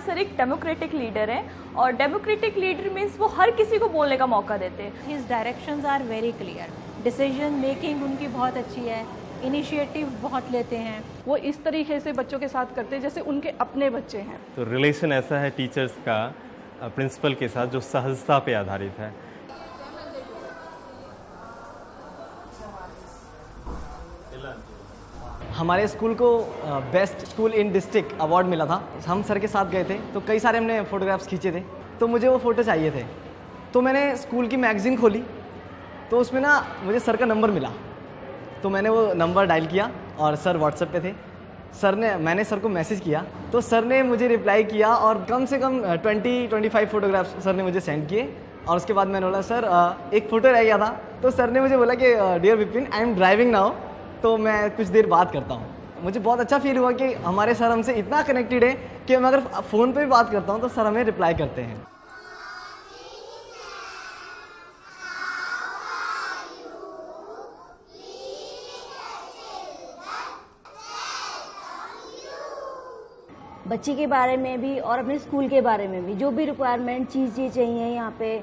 Sir एक democratic leader हैं और डेमोक्रेटिक लीडर मीन्स वो हर किसी को बोलने का मौका देते हैं। His directions are very clear, decision making उनकी बहुत अच्छी है, इनिशिएटिव बहुत लेते हैं। वो इस तरीके से बच्चों के साथ करते हैं जैसे उनके अपने बच्चे हैं। तो रिलेशन ऐसा है टीचर्स का प्रिंसिपल के साथ जो सहजता पे आधारित है। हमारे स्कूल को बेस्ट स्कूल इन डिस्ट्रिक्ट अवार्ड मिला था। हम सर के साथ गए थे तो कई सारे हमने फ़ोटोग्राफ्स खींचे थे, तो मुझे वो फ़ोटो चाहिए थे। तो मैंने स्कूल की मैगज़ीन खोली तो उसमें ना मुझे सर का नंबर मिला, तो मैंने वो नंबर डायल किया और सर व्हाट्सएप पे थे। मैंने सर को मैसेज किया तो सर ने मुझे रिप्लाई किया और कम से कम 20-25 फ़ोटोग्राफ्स सर ने मुझे सेंड किए। और उसके बाद मैंने बोला सर एक फ़ोटो रह गया था, तो सर ने मुझे बोला कि dear Vipin I am driving now, तो मैं कुछ देर बात करता हूँ। मुझे बहुत अच्छा फील हुआ कि हमारे सर हमसे इतना कनेक्टेड है कि मैं अगर फ़ोन पे भी बात करता हूँ तो सर हमें रिप्लाई करते हैं। बच्चे के बारे में भी और अपने स्कूल के बारे में भी जो भी रिक्वायरमेंट चीज़ें चाहिए यहाँ पे,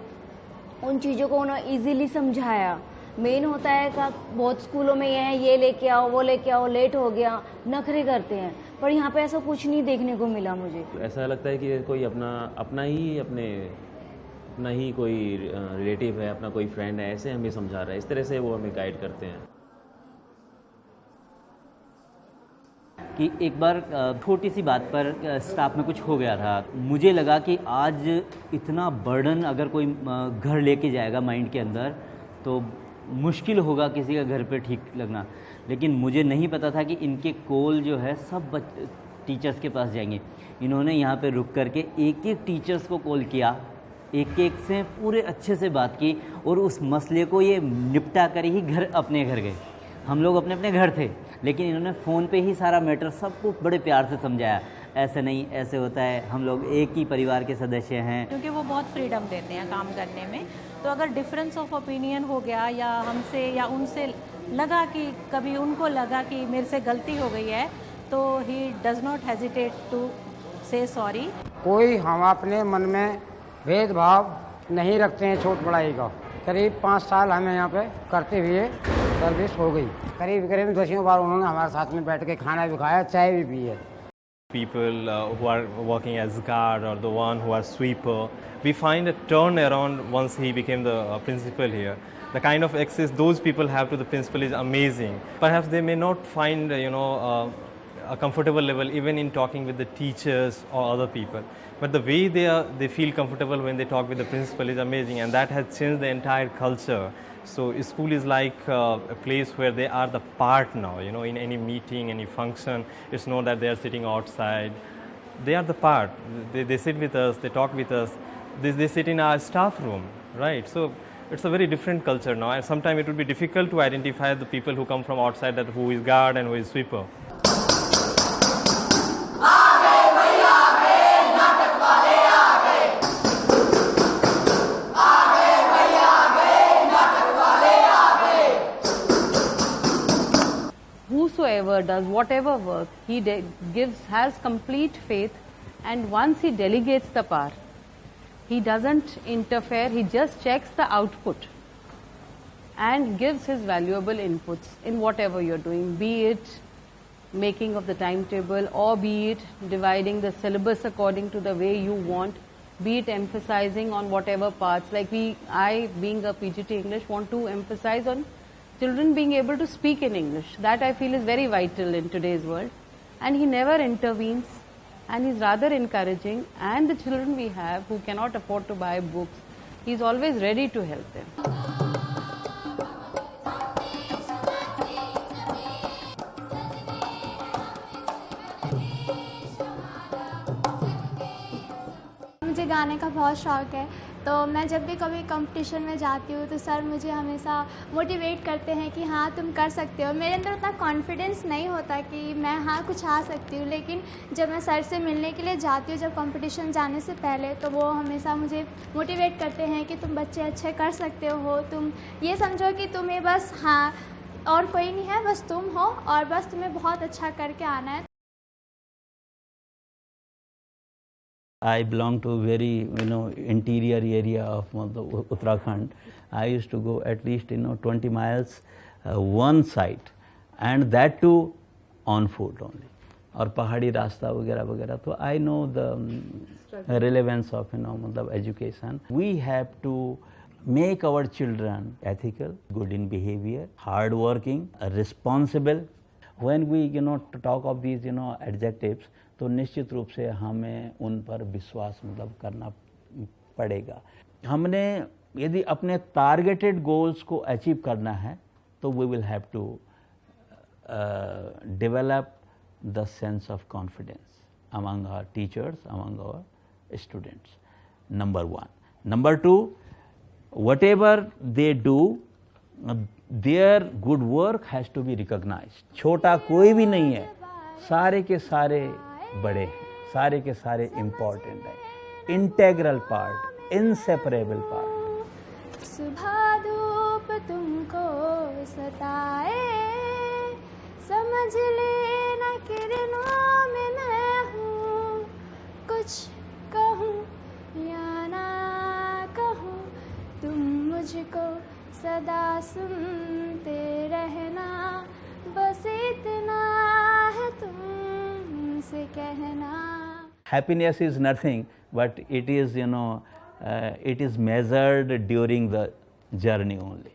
उन चीज़ों को उन्होंने इजीली समझाया। मेन होता है कि बहुत स्कूलों में ये लेके आओ, वो लेके आओ, लेट हो गया, नखरे करते हैं, पर यहाँ पे ऐसा कुछ नहीं देखने को मिला मुझे। ऐसा लगता है कि कोई अपना ही कोई रिलेटिव है, अपना कोई फ्रेंड है, ऐसे हमें समझा रहा है। इस तरह से वो हमें गाइड करते हैं। कि एक बार छोटी सी बात पर स्टाफ में कुछ हो गया था। मुझे लगा कि आज इतना बर्डन अगर कोई घर लेके जाएगा माइंड के अंदर तो मुश्किल होगा किसी का घर पे ठीक लगना। लेकिन मुझे नहीं पता था कि इनके कॉल जो है सब टीचर्स के पास जाएंगे। इन्होंने यहाँ पे रुक करके एक एक टीचर्स को कॉल किया, एक एक से पूरे अच्छे से बात की और उस मसले को ये निपटा कर ही अपने घर गए। हम लोग अपने अपने घर थे, लेकिन इन्होंने फ़ोन पे ही सारा मैटर सबको बड़े प्यार से समझाया। ऐसे नहीं, ऐसे होता है, हम लोग एक ही परिवार के सदस्य हैं। क्योंकि वो बहुत फ्रीडम देते हैं काम करने में, तो अगर डिफरेंस ऑफ ओपिनियन हो गया या हमसे या उनसे लगा कि कभी उनको लगा कि मेरे से गलती हो गई है, तो he does not hesitate to say sorry. कोई हम अपने मन में भेदभाव नहीं रखते हैं छोट बड़ाई का। करीब 5 साल हमें यहाँ पे करते हुए सर्विस हो गई। करीब 10 बार उन्होंने हमारे साथ में बैठ के खाना भी खाया, चाय भी पी है। People who are working as guard or the one who are sweeper, we find a turn around once he became the principal here. The kind of access those people have to the principal is amazing. Perhaps they may not find a comfortable level even in talking with the teachers or other people, but the way they feel comfortable when they talk with the principal is amazing, and that has changed the entire culture. So school is like a place where they are the part now, in any meeting, any function, it's not that they are sitting outside. They are the part. They sit with us, they talk with us, they sit in our staff room, right? So it's a very different culture now, and sometimes it would be difficult to identify the people who come from outside, that who is guard and who is sweeper. Whosoever does whatever work, he has complete faith, and once he delegates the power, he doesn't interfere, he just checks the output and gives his valuable inputs in whatever you're doing, be it making of the timetable or be it dividing the syllabus according to the way you want, be it emphasizing on whatever parts. Like I being a PGT English want to emphasize on children being able to speak in English. That I feel is very vital in today's world, and he never intervenes, and he's rather encouraging. And the children we have who cannot afford to buy books, he's always ready to help them. मुझे गाने का बहुत शौक़ है, तो मैं जब भी कभी कंपटीशन में जाती हूँ तो सर मुझे हमेशा मोटिवेट करते हैं कि हाँ तुम कर सकते हो। मेरे अंदर उतना कॉन्फिडेंस नहीं होता कि मैं हाँ कुछ आ सकती हूँ, लेकिन जब मैं सर से मिलने के लिए जाती हूँ जब कंपटीशन जाने से पहले, तो वो हमेशा मुझे मोटिवेट करते हैं कि तुम बच्चे अच्छे कर सकते हो, तुम ये समझो कि तुम्हें बस हाँ और कोई नहीं है, बस तुम हो और बस तुम्हें बहुत अच्छा करके आना है। I belong to very interior area of Uttarakhand. I used to go at least 20 miles one side, and that too on foot only. और पहाड़ी रास्ता वगैरह वगैरह तो I know the relevance of education. We have to make our children ethical, good in behavior, hardworking, responsible. When we talk of these adjectives, तो निश्चित रूप से हमें उन पर विश्वास करना पड़ेगा. हमने यदि अपने टारगेटेड गोल्स को अचीव करना है तो we will have to develop the sense of confidence among our teachers, among our students. Number one. Number two, whatever they do, their good work has to be recognized. छोटा कोई भी नहीं है, सारे के सारे बड़े हैं, सारे के सारे important हैं, integral part, inseparable part. सुबह धूप तुमको सताए, समझ लेना किरणों में मैं हूँ, कुछ कहूँ या ना कहूँ, तुम मुझको सदा सुनते रहना, बस इतना है तुमसे कहना. Happiness is nothing, but it is it is measured during the journey only.